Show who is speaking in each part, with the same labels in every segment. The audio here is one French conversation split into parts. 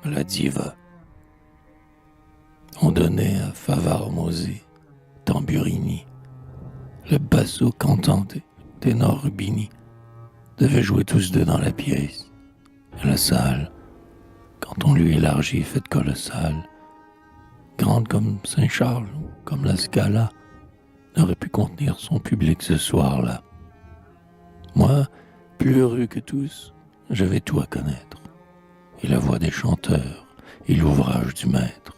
Speaker 1: la diva. On donnait à Favart Mosé, Tamburini, le basso cantant des ténors Rubini, devaient jouer tous deux dans la pièce. Et la salle, quand on lui élargit, faite colossale, grande comme Saint-Charles ou comme la Scala, n'aurait pu contenir son public ce soir-là. Moi, plus heureux que tous, j'avais tout à connaître, et la voix des chanteurs, et l'ouvrage du maître.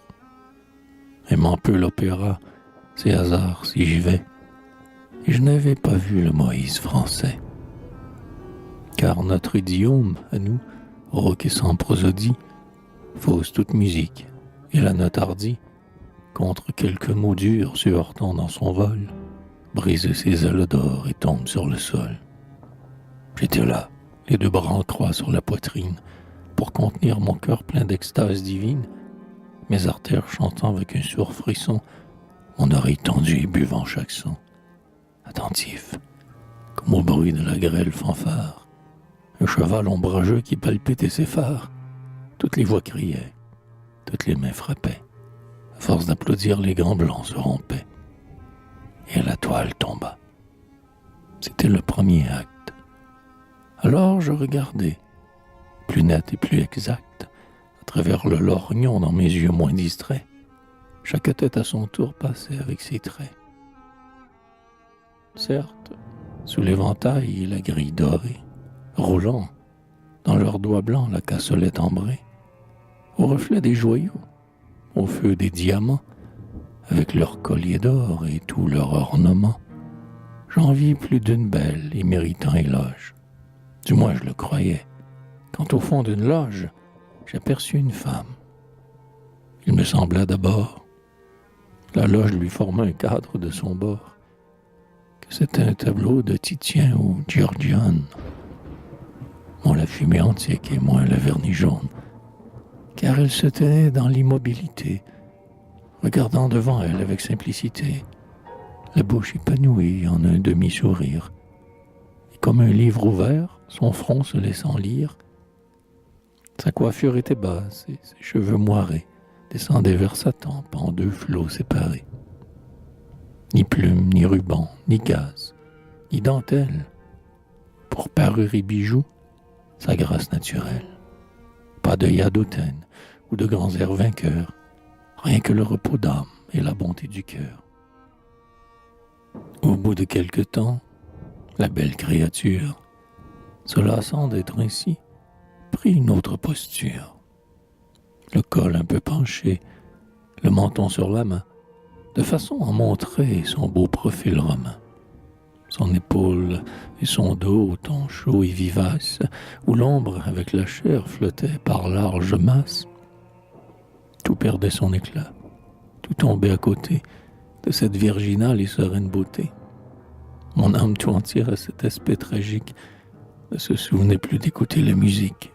Speaker 1: Aimant peu l'opéra, c'est hasard si j'y vais, et je n'avais pas vu le Moïse français. Car notre idiome, à nous, rauque et sans prosodie, fausse toute musique, et la note hardie, contre quelques mots durs se heurtant dans son vol, brise ses ailes d'or et tombe sur le sol. J'étais là, les deux bras en croix sur la poitrine, pour contenir mon cœur plein d'extase divine, mes artères chantant avec un sourd frisson, mon oreille tendue et buvant chaque son. Attentif, comme au bruit de la grêle fanfare, un cheval ombrageux qui palpitait ses phares. Toutes les voix criaient, toutes les mains frappaient. À force d'applaudir, les grands blancs se rompaient. Et la toile tomba. C'était le premier acte. Alors je regardais, plus net et plus exact, à travers le lorgnon dans mes yeux moins distraits. Chaque tête à son tour passait avec ses traits. Certes, sous l'éventail et la grille dorée, roulant, dans leurs doigts blancs la cassolette ambrée, au reflet des joyaux, au feu des diamants, avec leurs colliers d'or et tout leur ornement, j'en vis plus d'une belle et méritant éloge. Du moins je le croyais, quand au fond d'une loge, j'aperçus une femme. Il me sembla d'abord, la loge lui forma un cadre de son bord, que c'était un tableau de Titien ou Giorgione. Moins la fumée antique et moins le vernis jaune, car elle se tenait dans l'immobilité, regardant devant elle avec simplicité, la bouche épanouie en un demi-sourire, et comme un livre ouvert, son front se laissant lire. Sa coiffure était basse et ses cheveux moirés descendaient vers sa tempe en deux flots séparés. Ni plumes, ni rubans, ni gaze, ni dentelle, pour parure et bijoux, sa grâce naturelle. Pas d'œillade hautaine ou de grands airs vainqueurs, rien que le repos d'âme et la bonté du cœur. Au bout de quelque temps, la belle créature, se lassant d'être ainsi, prit une autre posture. Le col un peu penché, le menton sur la main, de façon à montrer son beau profil romain. Son épaule et son dos au ton chaud et vivace, où l'ombre avec la chair flottait par larges masses. Tout perdait son éclat, tout tombait à côté de cette virginale et sereine beauté. Mon âme tout entière à cet aspect tragique ne se souvenait plus d'écouter la musique.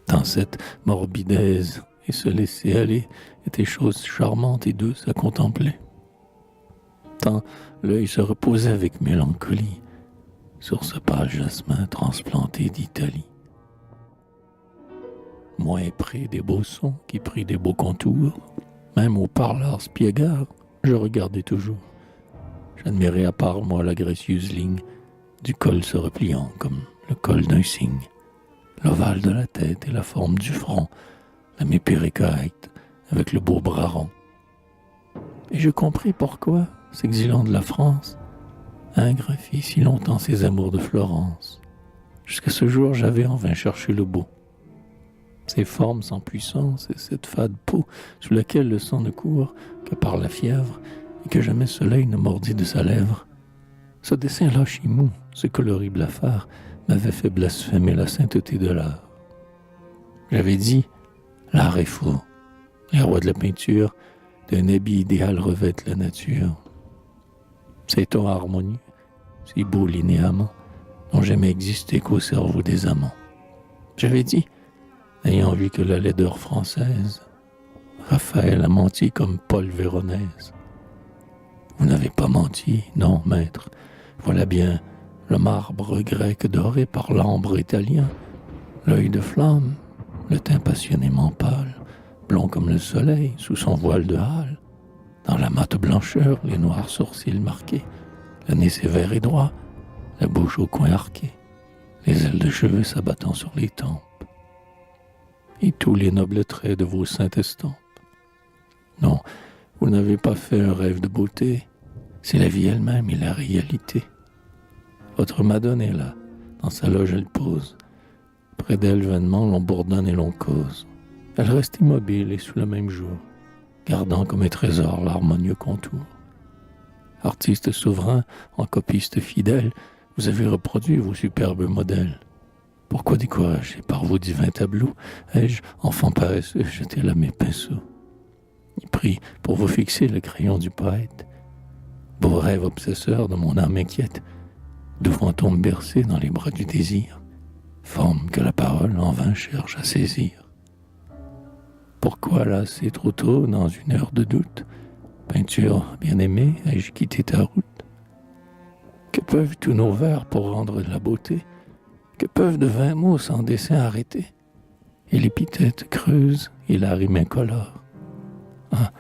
Speaker 1: Dans cette morbidesse et se laisser aller était chose charmante et douce à contempler. Tant l'œil se reposait avec mélancolie sur ce pâle jasmin transplanté d'Italie. Moins épris des beaux sons qui prit des beaux contours, même au parleur spiégard, je regardais toujours. J'admirais à part moi la gracieuse ligne du col se repliant comme le col d'un cygne, l'ovale de la tête et la forme du front, la mépurée correcte avec le beau bras rond. Et je compris pourquoi, s'exilant de la France, Ingres fit si longtemps ses amours de Florence. Jusqu'à ce jour, j'avais en vain cherché le beau. Ces formes sans puissance et cette fade peau sous laquelle le sang ne court que par la fièvre et que jamais soleil ne mordit de sa lèvre. Ce dessin lâche et mou, ce coloris blafard, m'avait fait blasphémer la sainteté de l'art. J'avais dit, l'art est faux. Les rois de la peinture, d'un habit idéal revêtent la nature. Ces tons harmonieux, si beaux linéaments, n'ont jamais existé qu'au cerveau des amants. J'avais dit, n'ayant vu que la laideur française, Raphaël a menti comme Paul Véronèse. Vous n'avez pas menti, non, maître. Voilà bien le marbre grec doré par l'ambre italien, l'œil de flamme, le teint passionnément pâle, blond comme le soleil sous son voile de hâle. Dans la mate blancheur, les noirs sourcils marqués, le nez sévère et droit, la bouche au coin arqué, les ailes de cheveux s'abattant sur les tempes, et tous les nobles traits de vos saintes estampes. Non, vous n'avez pas fait un rêve de beauté, c'est la vie elle-même et la réalité. Votre Madone est là, dans sa loge elle pose, près d'elle vainement l'on bourdonne et l'on cause. Elle reste immobile et sous le même jour, gardant comme un trésor l'harmonieux contour. Artiste souverain, en copiste fidèle, vous avez reproduit vos superbes modèles. Pourquoi décourager par vos divins tableaux ai-je, enfant paresseux, jeté là mes pinceaux et pris pour vous fixer le crayon du poète, beau rêve obsesseur de mon âme inquiète, de fantômes bercés dans les bras du désir, forme que la parole en vain cherche à saisir. Pourquoi lasser trop tôt dans une heure de doute, peinture bien-aimée, ai-je quitté ta route? Que peuvent tous nos vers pour rendre de la beauté? Que peuvent de 20 mots sans dessin arrêté? Et l'épithète creuse et la rime incolore. Ah,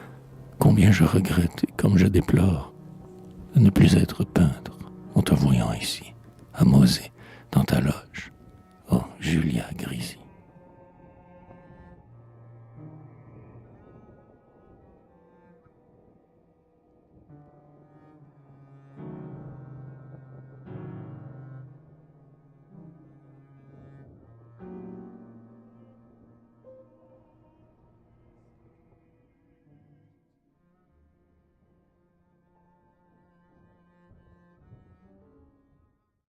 Speaker 1: combien je regrette et comme je déplore de ne plus être peintre en te voyant ici, amossé dans ta loge. Oh, Julia Grisi.